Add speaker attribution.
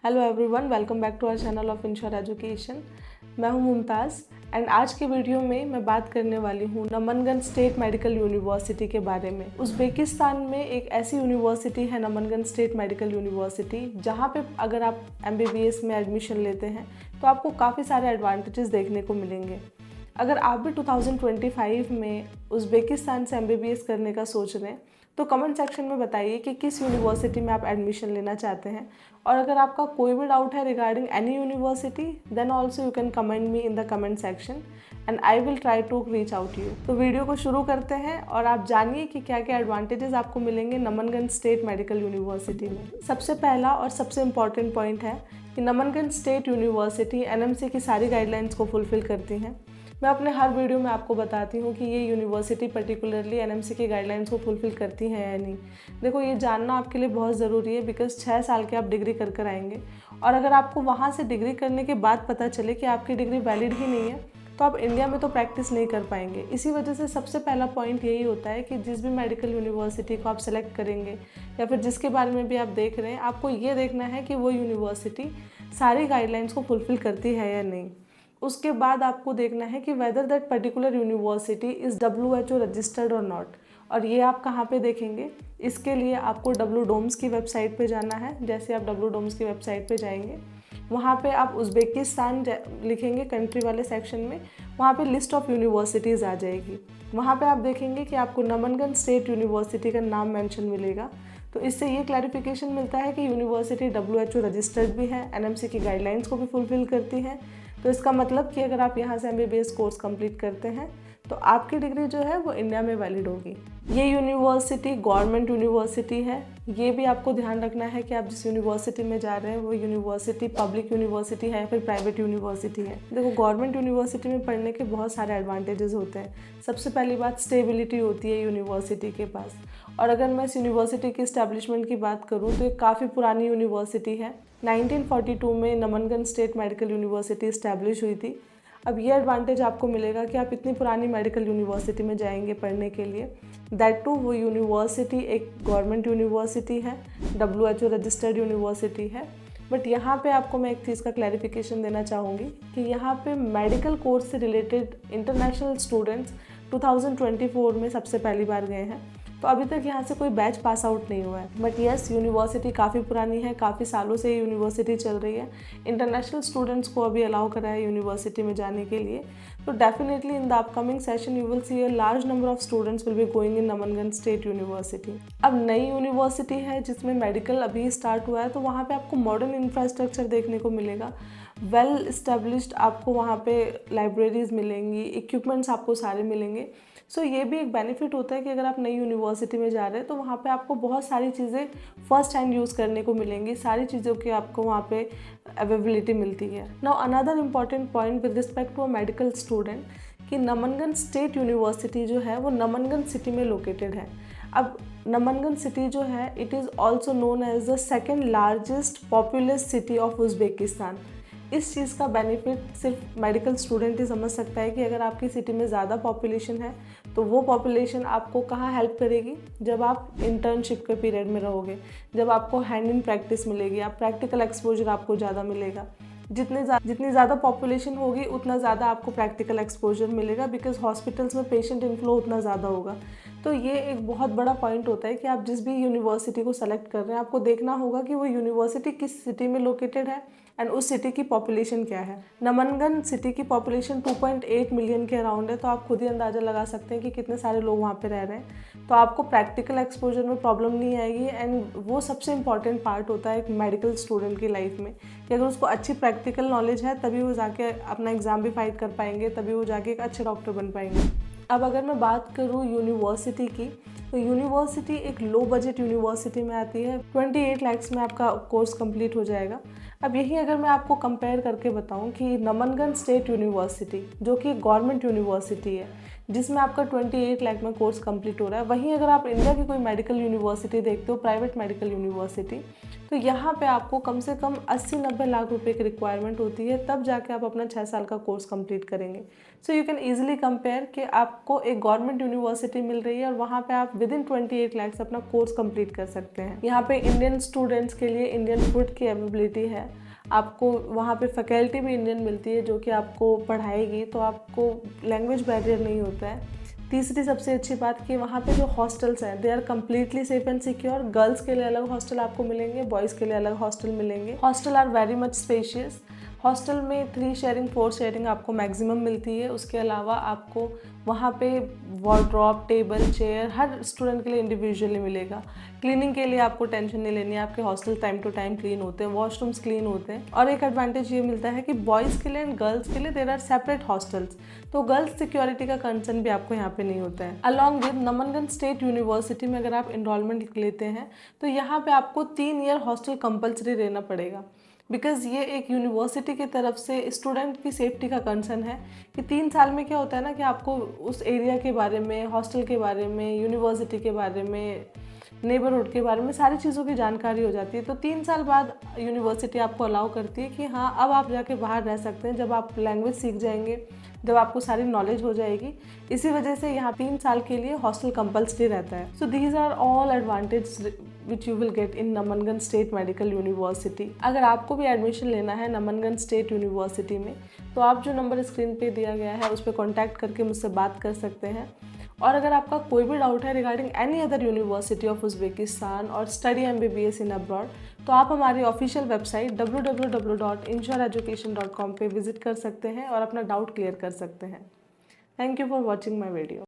Speaker 1: Hello everyone, welcome back to our channel of insure education. मैं हूं Mumtaz and आज के वीडियो में मैं बात करने वाली हूं नमनगंज स्टेट मेडिकल यूनिवर्सिटी के बारे में। उज़्बेकिस्तान में एक ऐसी यूनिवर्सिटी है नमनगंज स्टेट मेडिकल यूनिवर्सिटी, जहां पे अगर आप MBBS में एडमिशन लेते हैं तो आपको काफ़ी सारे एडवांटेजेस देखने को मिलेंगे। अगर आप भी 2025 में उज़्बेकिस्तान से MBBS करने का सोच रहे हैं तो कमेंट सेक्शन में बताइए कि किस यूनिवर्सिटी में आप एडमिशन लेना चाहते हैं। और अगर आपका कोई भी डाउट है regarding any university then also you can comment me in the comment section and I will try to reach out you. तो वीडियो को शुरू करते हैं और आप जानिए कि क्या क्या एडवांटेजेस आपको मिलेंगे नमनगंज स्टेट मेडिकल यूनिवर्सिटी में। सबसे पहला और सबसे इम्पॉर्टेंट पॉइंट है कि नमनगंज स्टेट यूनिवर्सिटी NMC की सारी गाइडलाइंस को फुलफिल करती हैं। मैं अपने हर वीडियो में आपको बताती हूँ कि ये यूनिवर्सिटी पर्टिकुलरली NMC की गाइडलाइंस को फुलफिल करती है या नहीं। देखो, ये जानना आपके लिए बहुत ज़रूरी है बिकॉज 6 साल के आप डिग्री कर कर आएंगे और अगर आपको वहाँ से डिग्री करने के बाद पता चले कि आपकी डिग्री वैलिड ही नहीं है तो आप इंडिया में तो प्रैक्टिस नहीं कर पाएंगे। इसी वजह से सबसे पहला पॉइंट यही होता है कि जिस भी मेडिकल यूनिवर्सिटी को आप सेलेक्ट करेंगे या फिर जिसके बारे में भी आप देख रहे हैं, आपको ये देखना है कि वो यूनिवर्सिटी सारी गाइडलाइंस को फुलफिल करती है या नहीं। उसके बाद आपको देखना है कि whether that particular university is WHO registered और नॉट। और ये आप कहाँ पे देखेंगे? इसके लिए आपको WDOMS की वेबसाइट पे जाना है। जैसे आप WDOMS की वेबसाइट पे जाएंगे, वहाँ पे आप उज़्बेकिस्तान लिखेंगे कंट्री वाले सेक्शन में, वहाँ पे लिस्ट ऑफ यूनिवर्सिटीज़ आ जाएगी। वहाँ पे आप देखेंगे कि आपको नमनगंज स्टेट यूनिवर्सिटी का नाम मेंशन मिलेगा। तो इससे ये क्लैरिफिकेशन मिलता है कि यूनिवर्सिटी WHO रजिस्टर्ड भी है, NMC की गाइडलाइंस को भी फुलफिल करती है। तो इसका मतलब कि अगर आप यहाँ से MBBS कोर्स कंप्लीट करते हैं तो आपकी डिग्री जो है वो इंडिया में वैलिड होगी। ये यूनिवर्सिटी गवर्नमेंट यूनिवर्सिटी है। ये भी आपको ध्यान रखना है कि आप जिस यूनिवर्सिटी में जा रहे हैं वो यूनिवर्सिटी पब्लिक यूनिवर्सिटी है या फिर प्राइवेट यूनिवर्सिटी है। देखो, गवर्नमेंट यूनिवर्सिटी में पढ़ने के बहुत सारे एडवांटेजेस होते हैं। सबसे पहली बात स्टेबिलिटी होती है यूनिवर्सिटी के पास। और अगर मैं इस यूनिवर्सिटी की इस्टेब्लिशमेंट की बात करूँ तो ये काफ़ी पुरानी यूनिवर्सिटी है। 1942 में नमनगंज स्टेट मेडिकल यूनिवर्सिटी इस्टेब्लिश हुई थी। अब ये एडवांटेज आपको मिलेगा कि आप इतनी पुरानी मेडिकल यूनिवर्सिटी में जाएंगे पढ़ने के लिए, दैट टू वो यूनिवर्सिटी एक गवर्नमेंट यूनिवर्सिटी है, WHO रजिस्टर्ड यूनिवर्सिटी है। बट यहाँ पे आपको मैं एक चीज़ का क्लैरिफिकेशन देना चाहूँगी कि यहाँ पे मेडिकल कोर्स से रिलेटेड इंटरनेशनल स्टूडेंट्स 2024 में सबसे पहली बार गए हैं। तो अभी तक यहाँ से कोई बैच पास आउट नहीं हुआ है। बट येस, यूनिवर्सिटी काफ़ी पुरानी है, काफ़ी सालों से ये यूनिवर्सिटी चल रही है। इंटरनेशनल स्टूडेंट्स को अभी अलाउ करा है यूनिवर्सिटी में जाने के लिए। तो definitely in the upcoming session you will see a large number of students will be going in Namangan state university. अब नई यूनिवर्सिटी है जिसमें मेडिकल अभी स्टार्ट हुआ है, तो वहाँ पे आपको मॉडर्न इंफ्रास्ट्रक्चर देखने को मिलेगा। वेल इस्टेब्लिश्ड आपको वहाँ पे लाइब्रेरीज मिलेंगी, इक्विपमेंट्स आपको सारे मिलेंगे। सो ये भी एक बेनिफिट होता है कि अगर आप नई यूनिवर्सिटी में जा रहे हैं तो वहाँ पे आपको बहुत सारी चीज़ें फर्स्ट हैंड यूज़ करने को मिलेंगी, सारी चीज़ों की आपको वहाँ पे अवेलेबिलिटी मिलती है। Now another important point with respect to a medical student कि नमनगंज स्टेट यूनिवर्सिटी जो है वो नमनगंज सिटी में लोकेटेड है। अब नमनगंज सिटी जो है it is also known as the second largest populous city of Uzbekistan. इस चीज़ का बेनिफिट सिर्फ मेडिकल स्टूडेंट ही समझ सकता है कि अगर आपकी सिटी में ज़्यादा पॉपुलेशन है तो वो पॉपुलेशन आपको कहाँ हेल्प करेगी, जब आप इंटर्नशिप के पीरियड में रहोगे, जब आपको हैंड इन प्रैक्टिस मिलेगी, आप प्रैक्टिकल एक्सपोजर आपको ज़्यादा मिलेगा। जितनी ज़्यादा पॉपुलेशन होगी उतना ज़्यादा आपको प्रैक्टिकल एक्सपोजर मिलेगा बिकॉज हॉस्पिटल्स में पेशेंट इनफ्लो उतना ज़्यादा होगा। तो ये एक बहुत बड़ा पॉइंट होता है कि आप जिस भी यूनिवर्सिटी को सेलेक्ट कर रहे हैं आपको देखना होगा कि वो यूनिवर्सिटी किस सिटी में लोकेटेड है एंड उस सिटी की पॉपुलेशन क्या है। नमनगंज सिटी की पॉपुलेशन 2.8 मिलियन के अराउंड है, तो आप खुद ही अंदाज़ा लगा सकते हैं कि कितने सारे लोग वहाँ पे रह रहे हैं। तो आपको प्रैक्टिकल एक्सपोजर में प्रॉब्लम नहीं आएगी एंड वो सबसे इंपॉर्टेंट पार्ट होता है एक मेडिकल स्टूडेंट की लाइफ में कि अगर उसको अच्छी प्रैक्टिकल नॉलेज है तभी वो जाके अपना एग्ज़ाम भी फाइट कर पाएंगे, तभी वो जाके एक अच्छे डॉक्टर बन पाएंगे। अब अगर मैं बात करूँ यूनिवर्सिटी की, तो यूनिवर्सिटी एक लो बजट यूनिवर्सिटी में आती है। 28 लाख में आपका कोर्स कंप्लीट हो जाएगा। अब यही अगर मैं आपको कंपेयर करके बताऊं कि नमनगंज स्टेट यूनिवर्सिटी जो कि गवर्नमेंट यूनिवर्सिटी है, जिसमें आपका 28 लाख में कोर्स कंप्लीट हो रहा है। वहीं अगर आप इंडिया की कोई मेडिकल यूनिवर्सिटी देखते हो, प्राइवेट मेडिकल यूनिवर्सिटी, तो यहाँ पे आपको कम से कम 80-90 लाख रुपए की रिक्वायरमेंट होती है, तब जाके आप अपना 6 साल का कोर्स कंप्लीट करेंगे। So you can easily compare कि आपको एक गवर्नमेंट यूनिवर्सिटी मिल रही है और वहाँ पे आप विद इन 28 लाख से अपना कोर्स कंप्लीट कर सकते हैं। यहाँ पे इंडियन स्टूडेंट्स के लिए इंडियन फूड की अवेलेबिलिटी है, आपको वहाँ पे फैकल्टी भी इंडियन मिलती है जो कि आपको पढ़ाएगी, तो आपको लैंग्वेज बैरियर नहीं होता है। तीसरी सबसे अच्छी बात कि वहाँ पे जो हॉस्टल्स हैं they are completely safe and secure. Girls के लिए अलग हॉस्टल आपको मिलेंगे, बॉयज़ के लिए अलग हॉस्टल मिलेंगे। Hostel are very much spacious. Hostel में 3 शेयरिंग 4 शेयरिंग आपको मैक्सिमम मिलती है। उसके अलावा आपको वहाँ पे वार्डरोब, टेबल, चेयर हर स्टूडेंट के लिए इंडिविजुअली मिलेगा। क्लीनिंग के लिए आपको टेंशन नहीं लेनी है, आपके hostel time to time clean होते हैं, वॉशरूम्स क्लीन होते हैं। और एक एडवांटेज ये मिलता है कि बॉयज़ के लिए एंड गर्ल्स के लिए देयर आर सेपरेट हॉस्टल्स, तो गर्ल्स सिक्योरिटी का कंसर्न भी आपको यहाँ पे नहीं होता है। अलॉन्ग विद नमनगंज स्टेट यूनिवर्सिटी में अगर आप इनरोलमेंट लेते हैं तो यहाँ पे आपको 3 ईयर हॉस्टल कंपल्सरी रहना पड़ेगा, बिकॉज़ ये एक यूनिवर्सिटी की तरफ से स्टूडेंट की सेफ्टी का कंसर्न है कि 3 साल में क्या होता है ना कि आपको उस एरिया के बारे में, हॉस्टल के बारे में, यूनिवर्सिटी के बारे में, नेबरहुड के बारे में सारी चीज़ों की जानकारी हो जाती है। तो 3 साल बाद यूनिवर्सिटी आपको अलाउ करती है कि हाँ अब आप जाके बाहर रह सकते हैं, जब आप लैंग्वेज सीख जाएंगे, जब आपको सारी नॉलेज हो जाएगी। इसी वजह से यहाँ 3 साल के लिए हॉस्टल कंपल्सरी रहता है। So these are all advantage which you will get in Namangan state medical university. अगर आपको भी एडमिशन लेना है नमनगंज स्टेट यूनिवर्सिटी में, तो आप जो नंबर स्क्रीन पे दिया गया है उस पर कॉन्टैक्ट करके मुझसे बात कर सकते हैं। और अगर आपका कोई भी डाउट है regarding any other university of Uzbekistan और स्टडी MBBS इन अब्रॉड, तो आप हमारी ऑफिशियल वेबसाइट www.inshoreeducation.com पे विजिट कर सकते हैं और अपना डाउट क्लियर कर सकते हैं। Thank you for watching my video.